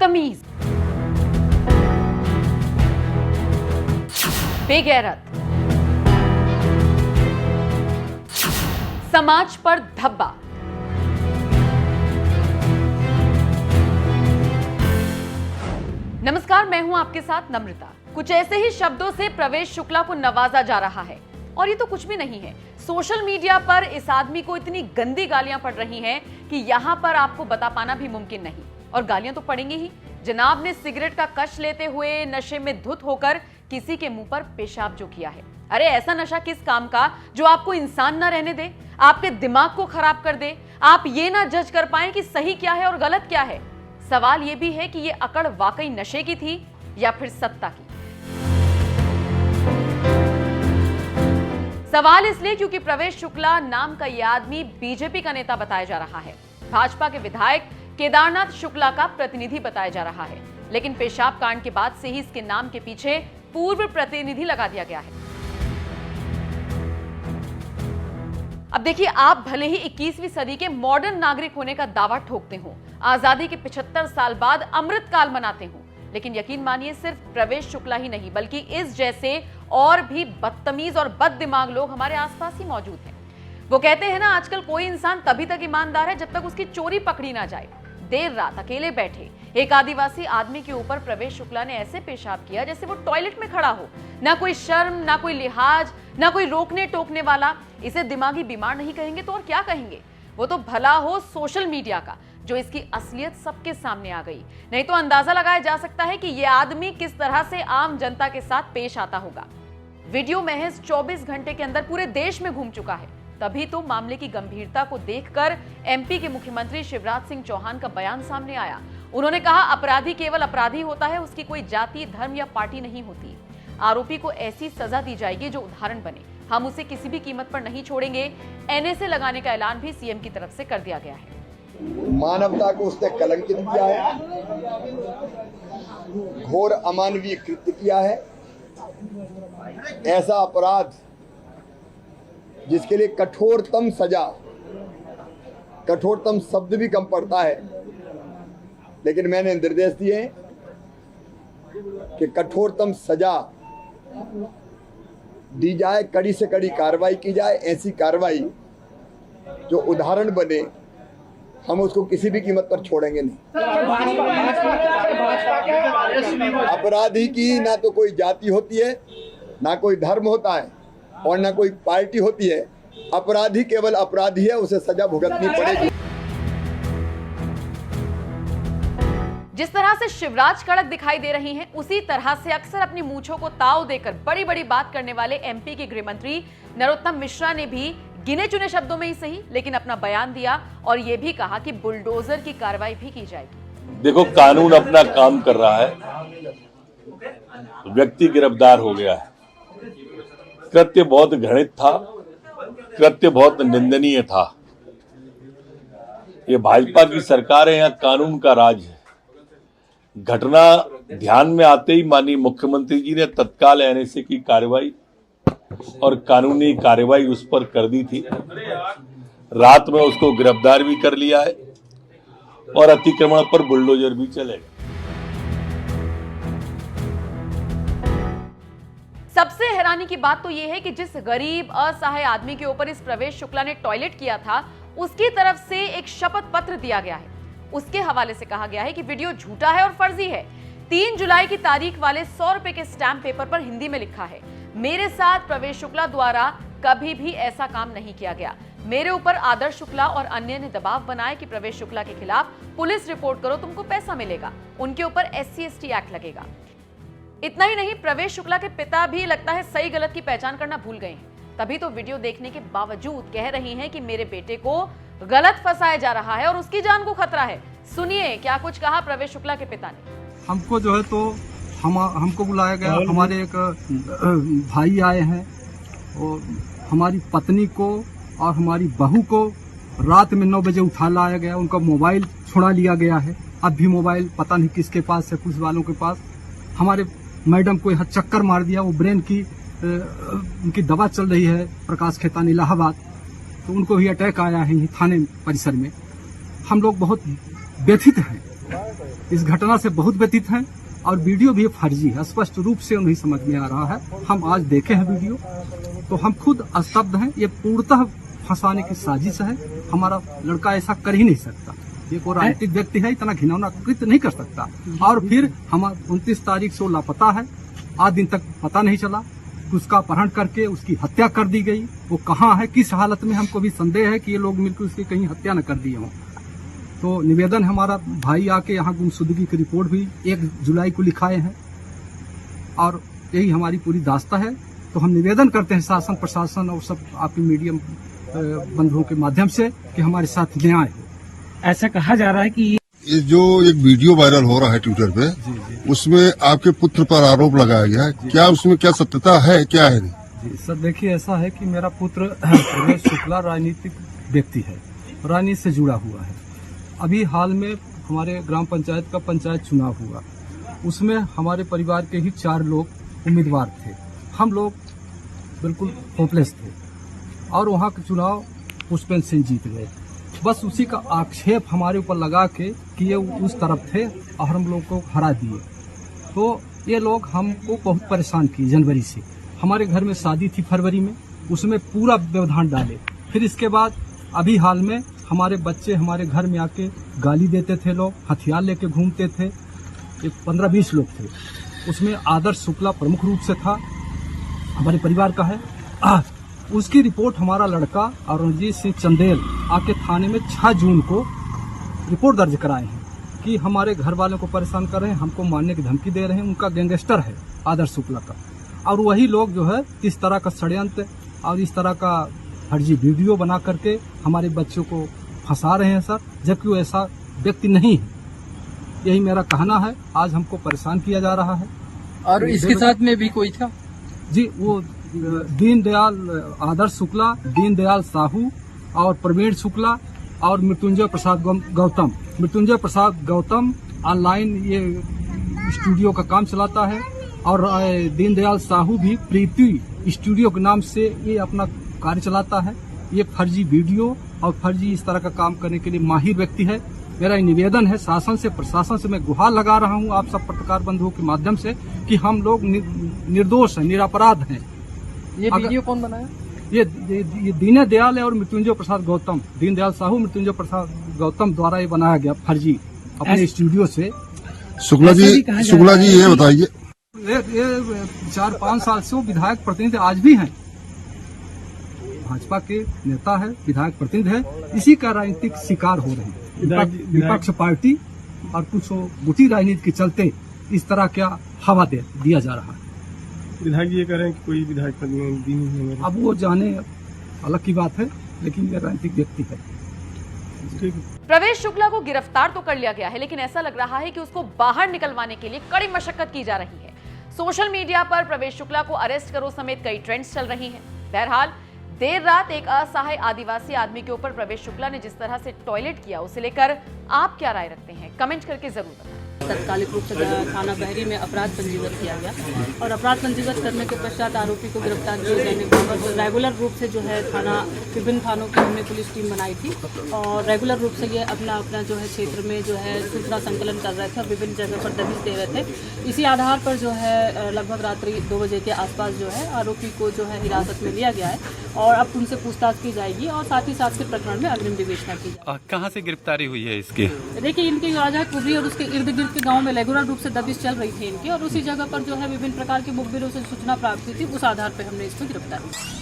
बदतमीज, बेगैरत, समाज पर धब्बा। नमस्कार, मैं हूं आपके साथ नम्रता। कुछ ऐसे ही शब्दों से प्रवेश शुक्ला को नवाजा जा रहा है और ये तो कुछ भी नहीं है। सोशल मीडिया पर इस आदमी को इतनी गंदी गालियां पड़ रही हैं कि यहां पर आपको बता पाना भी मुमकिन नहीं, और गालियां तो पड़ेंगी ही। जनाब ने सिगरेट का कश लेते हुए नशे में धुत होकर किसी के मुंह पर पेशाब जो किया है। अरे ऐसा नशा किस काम का जो आपको इंसान ना रहने दे, आपके दिमाग को खराब कर दे, आप ये ना जज कर पाए कि सही क्या है और गलत क्या है। सवाल यह भी है कि ये अकड़ वाकई नशे की थी या फिर सत्ता की। सवाल इसलिए क्योंकि प्रवेश शुक्ला नाम का यह आदमी बीजेपी का नेता बताया जा रहा है, भाजपा के विधायक केदारनाथ शुक्ला का प्रतिनिधि बताया जा रहा है, लेकिन पेशाब कांड के बाद से ही इसके नाम के पीछे पूर्व प्रतिनिधि लगा दिया गया है। अब देखिए, आप भले ही 21वीं सदी के मॉडर्न नागरिक होने का दावा ठोकते हो, आजादी के 75 साल बाद अमृतकाल मनाते हो, लेकिन यकीन मानिए सिर्फ प्रवेश शुक्ला ही नहीं बल्कि इस जैसे और भी बदतमीज और बददिमाग लोग हमारे आसपास ही मौजूद हैं। वो कहते हैं ना, आजकल कोई इंसान तभी तक ईमानदार है जब तक उसकी चोरी पकड़ी ना जाए। देर रात अकेले बैठे एक आदिवासी आदमी के ऊपर प्रवेश शुक्ला ने ऐसे पेशाब किया जैसे वो टॉयलेट में खड़ा हो। ना कोई शर्म, ना कोई लिहाज, ना कोई रोकने टोकने वाला। इसे दिमागी बीमार नहीं कहेंगे तो और क्या कहेंगे। वो तो भला हो सोशल मीडिया का, जो इसकी असलियत सबके सामने आ गई। नहीं तो अंदाजा लगाया जा सकता है कि यह आदमी किस तरह से आम जनता के साथ पेश आता होगा। वीडियो महज 24 घंटे के अंदर पूरे देश में घूम चुका है। तभी तो मामले की गंभीरता को देखकर एमपी के मुख्यमंत्री शिवराज सिंह चौहान का बयान सामने आया। उन्होंने कहा, अपराधी केवल अपराधी होता है, उसकी कोई जाति, धर्म या पार्टी नहीं होती। आरोपी को ऐसी सजा दी जाएगी जो उदाहरण बने। हम उसे किसी भी कीमत पर नहीं छोड़ेंगे। एनएसए लगाने का ऐलान भी सीएम की तरफ से कर दिया गया है। मानवता को उसने कलंकित किया है, घोर अमानवीय कृत्य किया है। ऐसा अपराध जिसके लिए कठोरतम सजा, कठोरतम शब्द भी कम पड़ता है, लेकिन मैंने निर्देश दिए कि कठोरतम सजा दी जाए, कड़ी से कड़ी कार्रवाई की जाए। ऐसी कार्रवाई जो उदाहरण बने, हम उसको किसी भी कीमत पर छोड़ेंगे नहीं। अपराधी की ना तो कोई जाति होती है, ना कोई धर्म होता है और ना कोई पार्टी होती है। अपराधी केवल अपराधी है, उसे सजा भुगतनी पड़ेगी। जिस तरह से शिवराज कड़क दिखाई दे रही हैं, उसी तरह से अक्सर अपनी मूंछों को ताव देकर बड़ी बड़ी बात करने वाले एमपी के गृह मंत्री नरोत्तम मिश्रा ने भी गिने चुने शब्दों में ही सही लेकिन अपना बयान दिया और यह भी कहा कि बुलडोजर की कार्रवाई भी की जाएगी। देखो, कानून अपना काम कर रहा है, व्यक्ति गिरफ्तार हो गया है। कृत्य बहुत घृणित था, कृत्य बहुत निंदनीय था। ये भाजपा की सरकार है, यहाँ कानून का राज है। घटना ध्यान में आते ही माननीय मुख्यमंत्री जी ने तत्काल एनएसए की कार्रवाई और कानूनी कार्रवाई उस पर कर दी थी। रात में उसको गिरफ्तार भी कर लिया है और अतिक्रमण पर बुलडोजर भी चलेगा। सबसे हैरानी की बात तो यह है कि जिस गरीब असहाय आदमी के ऊपर इस प्रवेश शुक्ला ने टॉयलेट किया था, उसकी तरफ से एक शपथ पत्र दिया गया है। उसके हवाले से कहा गया है कि वीडियो झूठा है और फर्जी है। 3 जुलाई की तारीख वाले 100 रुपए के स्टैंप पेपर पर हिंदी में लिखा है, मेरे साथ प्रवेश शुक्ला द्वारा कभी भी ऐसा काम नहीं किया गया। मेरे ऊपर आदर्श शुक्ला और अन्य ने दबाव बनाया कि प्रवेश शुक्ला के खिलाफ पुलिस रिपोर्ट करो, तुमको पैसा मिलेगा। उनके ऊपर SC/ST एक्ट लगेगा। इतना ही नहीं, प्रवेश शुक्ला के पिता भी लगता है सही गलत की पहचान करना भूल गए हैं। तभी तो वीडियो देखने के बावजूद कह रही हैं कि मेरे बेटे को गलत फंसाया जा रहा है और उसकी जान को खतरा है। सुनिए क्या कुछ कहा प्रवेश शुक्ला के पिता ने। हमको जो है तो हमको बुलाया गया, हमारे एक भाई आए हैं और हमारी पत्नी को और हमारी बहू को रात में 9 बजे उठा लाया गया। उनका मोबाइल छुड़ा लिया गया है। अब भी मोबाइल पता नहीं किसके पास है, पुलिस वालों के पास। हमारे मैडम को यहाँ चक्कर मार दिया। वो ब्रेन की उनकी दवा चल रही है प्रकाश खेतान इलाहाबाद, तो उनको ही अटैक आया है थाने परिसर में। हम लोग बहुत व्यथित हैं। इस घटना से बहुत व्यथित हैं और वीडियो भी फर्जी है, स्पष्ट रूप से नहीं समझ में आ रहा है। हम आज देखे हैं वीडियो तो हम खुद स्तब्ध हैं। ये पूर्णतः फंसाने की साजिश है। हमारा लड़का ऐसा कर ही नहीं सकता। ये कोई राजनीतिक व्यक्ति है, इतना घिनौना कृत्य नहीं कर सकता। और फिर हम 29 तारीख से लापता है, आज दिन तक पता नहीं चला। उसका अपहरण करके उसकी हत्या कर दी गई। वो कहाँ है, किस हालत में, हमको भी संदेह है कि ये लोग मिलकर उसकी कहीं हत्या न कर दिए हों। तो निवेदन, हमारा भाई आके यहाँ गुमशुदगी की रिपोर्ट भी 1 जुलाई को लिखाए हैं और यही हमारी पूरी दास्ता है। तो हम निवेदन करते हैं शासन प्रशासन और सब आपके मीडियम बंधुओं के माध्यम से कि हमारे साथ न्याय हो। ऐसा कहा जा रहा है कि ये जो एक वीडियो वायरल हो रहा है ट्विटर पे, उसमें आपके पुत्र पर आरोप लगाया गया है, क्या उसमें क्या सत्यता है, क्या है? जी सर, देखिए ऐसा है कि मेरा पुत्र प्रवेश शुक्ला राजनीतिक व्यक्ति है, राजनीति से जुड़ा हुआ है। अभी हाल में हमारे ग्राम पंचायत का पंचायत चुनाव हुआ, उसमें हमारे परिवार के ही 4 लोग उम्मीदवार थे। हम लोग बिल्कुल होपलेस थे और वहाँ का चुनाव पुष्पेंद्र सिंह जीत गए। बस उसी का आक्षेप हमारे ऊपर लगा के कि ये उस तरफ थे और हम लोग को हरा दिए। तो ये लोग हमको बहुत परेशान किए। जनवरी से हमारे घर में शादी थी फरवरी में, उसमें पूरा व्यवधान डाले। फिर इसके बाद अभी हाल में हमारे बच्चे हमारे घर में आके गाली देते थे, लोग हथियार लेके घूमते थे। 15-20 लोग थे, उसमें आदर्श शुक्ला प्रमुख रूप से था, हमारे परिवार का है। उसकी रिपोर्ट हमारा लड़का और रणजीत सिंह चंदेल आके थाने में 6 जून को रिपोर्ट दर्ज कराए हैं कि हमारे घर वालों को परेशान कर रहे हैं, हमको मारने की धमकी दे रहे हैं। उनका गैंगस्टर है आदर्श शुक्ला का, और वही लोग जो है इस तरह का षड्यंत्र और इस तरह का फर्जी वीडियो बना करके हमारे बच्चों को फंसा रहे हैं सर, जबकि वो ऐसा व्यक्ति नहीं है। यही मेरा कहना है। आज हमको परेशान किया जा रहा है। और इसके साथ में भी कोई था? जी, वो दीनदयाल आदर्श शुक्ला, दीनदयाल साहू और प्रवीण शुक्ला और मृत्युंजय प्रसाद गौतम। मृत्युंजय प्रसाद गौतम ऑनलाइन ये स्टूडियो का काम चलाता है और दीनदयाल साहू भी प्रीति स्टूडियो के नाम से ये अपना कार्य चलाता है। ये फर्जी वीडियो और फर्जी इस तरह का काम करने के लिए माहिर व्यक्ति है। मेरा निवेदन है शासन से, प्रशासन से, मैं गुहार लगा रहा हूँ आप सब पत्रकार बंधुओं के माध्यम से कि हम लोग निर्दोष हैं, निरपराध हैं। ये वीडियो कौन बनाया? ये दीनदयाल और मृत्युंजय प्रसाद गौतम, दीनदयाल साहू मृत्युंजय प्रसाद गौतम द्वारा ये बनाया गया फर्जी अपने स्टूडियो से। शुक्ला जी ये बताइए, ये 4-5 साल से वो विधायक प्रतिनिधि आज भी हैं, भाजपा के नेता है, विधायक प्रतिनिधि है। इसी का राजनीतिक शिकार हो रहे हैं विपक्ष पार्टी और कुछ गुटी राजनीति के चलते इस तरह क्या हवा दिया जा रहा है। विधायक ये कह रहे हैं कि कोई विधायक पद नहीं है। अब वो जाने, अलग की बात है, लेकिन ये राजनीतिक व्यक्ति है। प्रवेश शुक्ला को गिरफ्तार तो कर लिया गया है, लेकिन ऐसा लग रहा है कि उसको बाहर निकलवाने के लिए कड़ी मशक्कत की जा रही है। सोशल मीडिया पर प्रवेश शुक्ला को अरेस्ट करो समेत कई ट्रेंड्स चल रही हैं। बहरहाल देर रात एक असहाय आदिवासी आदमी के ऊपर प्रवेश शुक्ला ने जिस तरह से टॉयलेट किया, उसे लेकर आप क्या राय रखते हैं, कमेंट करके जरूर बताएं। तत्कालिक रूप से थाना बहरी में अपराध पंजीबत किया गया और अपराध पंजीबत करने के पश्चात आरोपी को गिरफ्तार किए जाने के बाद रेगुलर रूप से जो है थाना, विभिन्न थानों की हमने पुलिस टीम बनाई थी और रेगुलर रूप से ये अपना जो है क्षेत्र में जो है सूचना संकलन कर रहे थे और विभिन्न जगह पर दबिश दे रहे थे। इसी आधार पर जो है लगभग रात्रि 2 बजे के आसपास जो है आरोपी को जो है हिरासत में लिया गया है और अब उनसे पूछताछ की जाएगी और साथ ही साथ के प्रकरण में अग्रिम विवेचना की जाएगी। कहाँ से गिरफ्तारी हुई है इसकी? देखिए, इनकी राजा कुबरी और उसके इर्द गिर्द के गांव में रेगुलर रूप से दबिश चल रही थी इनकी और उसी जगह पर जो है विभिन्न प्रकार के मुखबिरों से सूचना प्राप्त हुई थी, उस आधार पर हमने इसको गिरफ्तार किया।